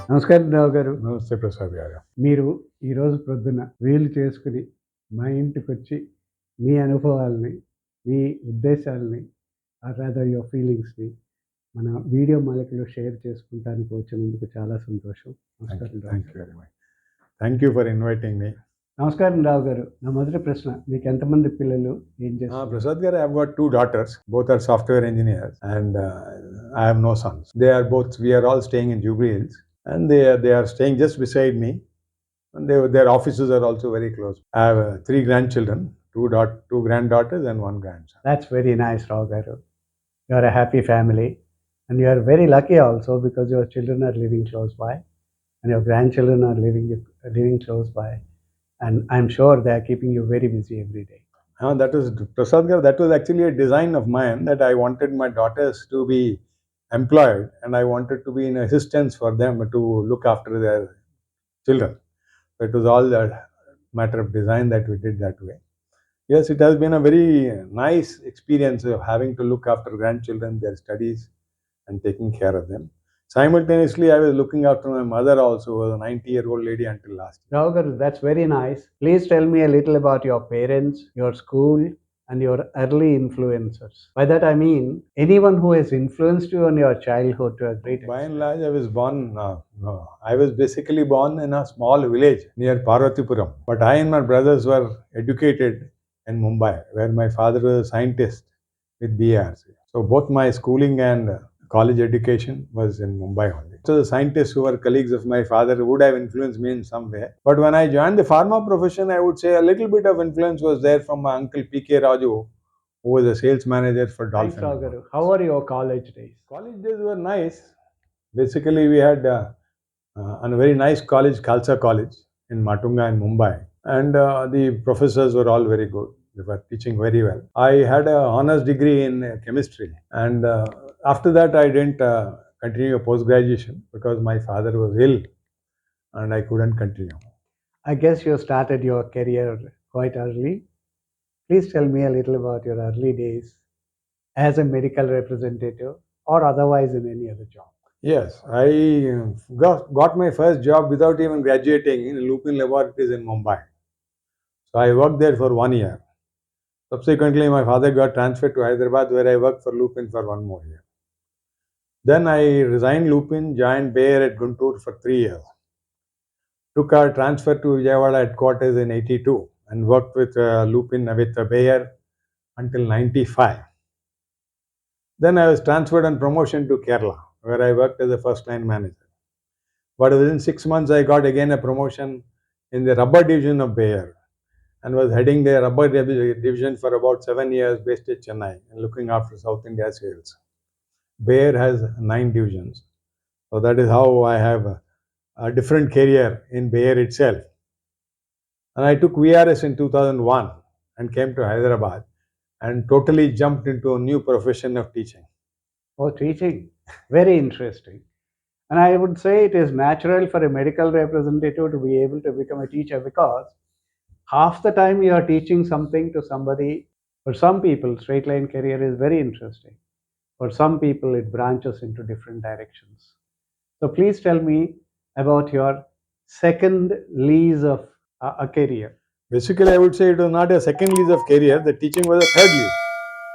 నమస్కారం రావు గారు. నమస్తే ప్రసాద్ గారు. మీరు ఈరోజు ప్రొద్దున వీలు చేసుకొని మా ఇంటికొచ్చి మీ అనుభవాల్ని, మీ ఉద్దేశాల్ని రాదర్ యువర్ ఫీలింగ్స్‌ని మన వీడియో మాలికలో షేర్ చేసుకుంటానికి వచ్చినందుకు చాలా సంతోషం. నమస్కారం రావు థ్యాంక్ గారు. You very much. Thank you for inviting మీ. నమస్కారం రావు గారు. నా మొదటి ప్రశ్న మీకు ఎంతమంది పిల్లలు? ఏం చేస్తారు? Prasad garu, I have got 2 daughters. Both are software engineers, and I have no sons. We are all staying in Jubilee Hills, and they are staying just beside me, and their offices are also very close. I have 3 grandchildren, 2 granddaughters and 1 grandson. That's very nice, రావు గారు. You are a happy family and you are very lucky also because your children are living close by and your grandchildren are living close by, and I'm sure they are keeping you very busy every day. That was Prasad garu, that was actually a design of mine, that I wanted my daughters to be employed and I wanted to be in assistance for them to look after their children. So it was all a matter of design that we did that way. Yes, it has been a very nice experience of having to look after grandchildren, their studies, and taking care of them. Simultaneously, I was looking after my mother also, who was a 90-year-old lady until last year. Rao garu, that's very nice. Please tell me a little about your parents, your school, and your early influencers. By that I mean anyone who has influenced you in your childhood to a great extent. By and large, I was basically born in a small village near Parvatipuram. But I and my brothers were educated in Mumbai, where my father was a scientist with BRC. So both my schooling and college education was in Mumbai only. So the scientists who were colleagues of my father would have influenced me in some way. But when I joined the pharma profession, I would say a little bit of influence was there from my uncle P.K. Raju, who was a sales manager for Thanks, Dolphin. Rao garu. How are your college days? College days were nice. Basically, we had a very nice college, Khalsa College in Matunga in Mumbai. And the professors were all very good. They were teaching very well. I had an honors degree in chemistry. And after that, I didn't continue post-graduation because my father was ill and I couldn't continue. I guess you started your career quite early. Please tell me a little about your early days as a medical representative or otherwise in any other job. Yes, I got my first job without even graduating in Lupin Laboratories in Mumbai. So I worked there for 1 year. Subsequently, my father got transferred to Hyderabad, where I worked for Lupin for 1 more year. Then I resigned Lupin, joined Bayer at Guntur for 3 years. Took a transfer to Vijayawada headquarters in 82 and worked with Lupin, with Bayer until 95. Then I was transferred on promotion to Kerala, where I worked as a first-line manager. But within 6 months, I got again a promotion in the rubber division of Bayer and was heading the rubber division for about 7 years based at Chennai and looking after South India sales. Bayer has 9 divisions. So that is how I have a different career in Bayer itself. And I took VRS in 2001 and came to Hyderabad and totally jumped into a new profession of teaching. Oh, teaching. Very interesting. And I would say it is natural for a medical representative to be able to become a teacher because half the time you are teaching something to somebody. For some people, straight line career is very interesting. For some people, it branches into different directions. So please tell me about your second lease of a career. Basically, I would say it was not a second lease of career. The teaching was a third lease.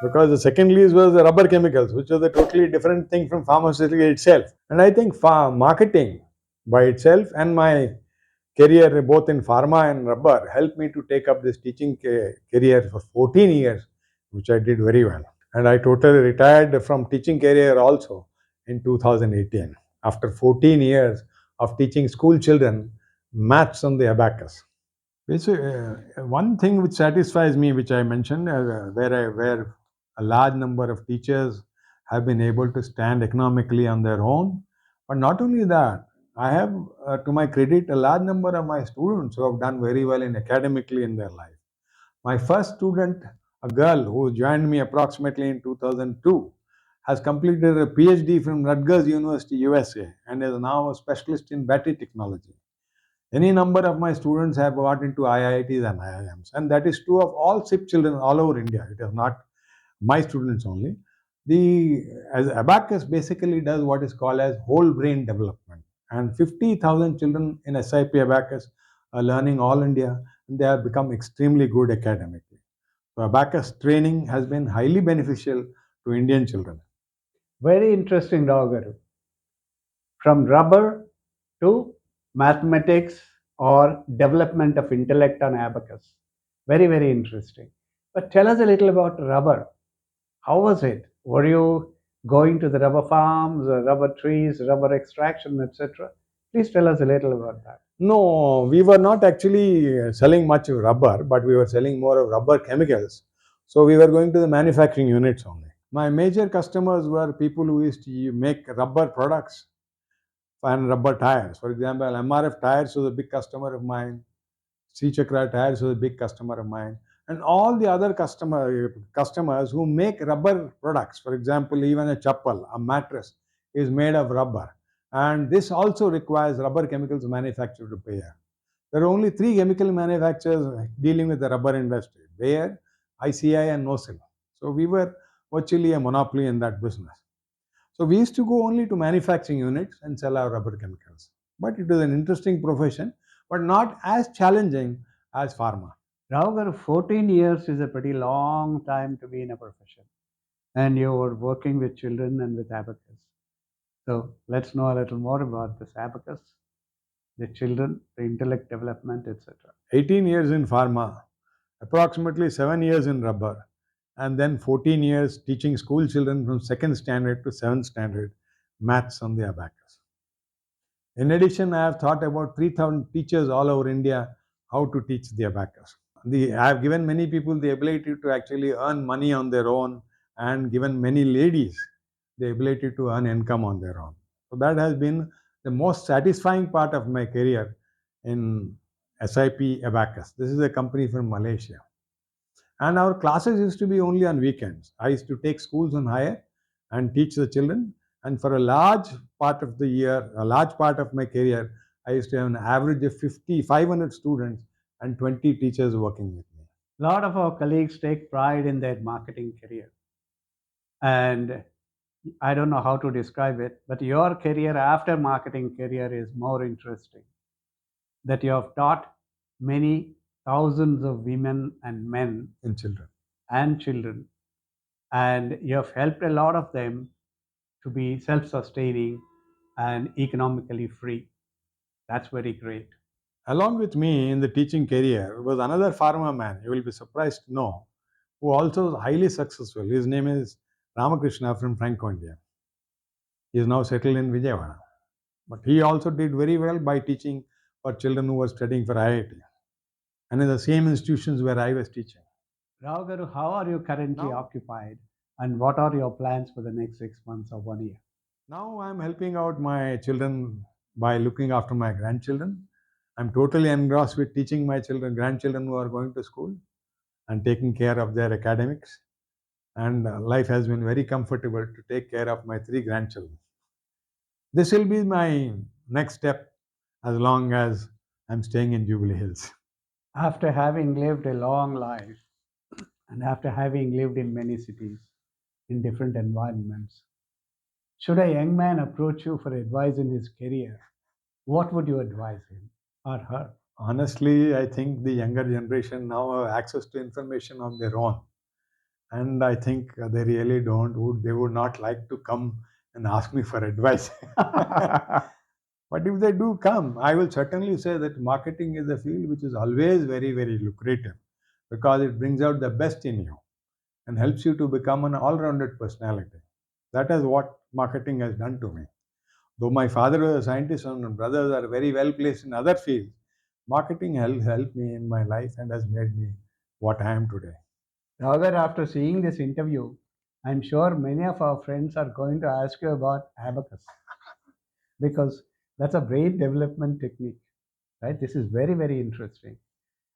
Because the second lease was the rubber chemicals, which was a totally different thing from pharmaceutical itself. And I think marketing by itself and my career both in pharma and rubber helped me to take up this teaching career for 14 years, which I did very well. And I totally retired from teaching career also in 2018 after 14 years of teaching school children maths on the abacus. One thing which satisfies me, which I mentioned, where a large number of teachers have been able to stand economically on their own. But not only that, I have, to my credit, a large number of my students who have done very well academically in their life. My first student, a girl who joined me approximately in 2002, has completed a PhD from Rutgers University, USA, and is now a specialist in battery technology. Any number of my students have got into IITs and IIMs, and that is true of all SIP children all over India. It is not my students only. As abacus basically does what is called as whole brain development. And 50,000 children in SIP Abacus are learning all India, and they have become extremely good academically. So Abacus training has been highly beneficial to Indian children. Very interesting, Rao Garu. From rubber to mathematics or development of intellect on abacus. Very, very interesting. But tell us a little about rubber. How was it? Were you going to the rubber farms, rubber trees, rubber extraction, etc.? Please tell us a little about that. No, we were not actually selling much rubber, but we were selling more of rubber chemicals. So we were going to the manufacturing units only. My major customers were people who used to make rubber products and rubber tires. For example, MRF tires was a big customer of mine. C Chakra tires was a big customer of mine. And all the other customers who make rubber products. For example, even a chappal, a mattress, is made of rubber. And this also requires rubber chemicals manufactured to Bayer. There are only three chemical manufacturers dealing with the rubber industry: Bayer, ICI, and Nosil. So we were virtually a monopoly in that business. So we used to go only to manufacturing units and sell our rubber chemicals. But it was an interesting profession, but not as challenging as pharma. Rao Garu, 14 years is a pretty long time to be in a profession. And you were working with children and with abacus. So let's know a little more about this abacus, the children, the intellect development, etc. 18 years in pharma, approximately 7 years in rubber, and then 14 years teaching school children from second standard to seventh standard maths on the abacus. In addition, I have taught about 3,000 teachers all over India how to teach the abacus. I have given many people the ability to actually earn money on their own, and given many ladies the ability to earn income on their own. So that has been the most satisfying part of my career in SIP Abacus. This is a company from Malaysia. And our classes used to be only on weekends. I used to take schools on hire and teach the children. And for a large part of the year, a large part of my career, I used to have an average of 500 students and 20 teachers working with me. A lot of our colleagues take pride in their marketing career. And I don't know how to describe it, but your career after marketing career is more interesting. That you have taught many thousands of women and men And children. and children, and you have helped a lot of them to be self sustaining and economically free. That's very great. Along with me in the teaching career was another farmer man, you will be surprised to know, who also was highly successful. His name is Ramakrishna from Franco, India. He is now settled in Vijayawada. But he also did very well by teaching for children who were studying for IIT and in the same institutions where I was teaching. Rao Garu, how are you currently Now, occupied and what are your plans for the next 6 months or 1 year? now I'm helping out my children by looking after my grandchildren. I'm totally engrossed with teaching my children, grandchildren who are going to school and taking care of their academics. And life has been very comfortable to take care of my three grandchildren. This will be my next step as long as I'm staying in Jubilee Hills. After having lived a long life and after having lived in many cities in different environments, should a young man approach you for advice in his career, what would you advise him or her? Honestly, I think the younger generation now have access to information on their own. And I think they really don't. They would not like to come and ask me for advice. But if they do come, I will certainly say that marketing is a field which is always very, very lucrative because it brings out the best in you and helps you to become an all rounded personality. That is what marketing has done to me. Though my father was a scientist and my brothers are very well placed in other fields, marketing helped me in my life and has made me what I am today. Rather, after seeing this interview, I'm sure many of our friends are going to ask you about abacus because that's a brain development technique, right? This is very, very interesting.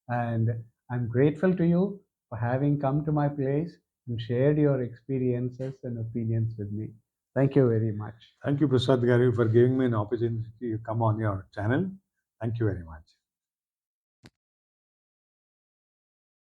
And I'm grateful to you for having come to my place and shared your experiences and opinions with me. Thank you very much. Thank you, Prasad Garu, for giving me an opportunity to come on your channel. Thank you very much.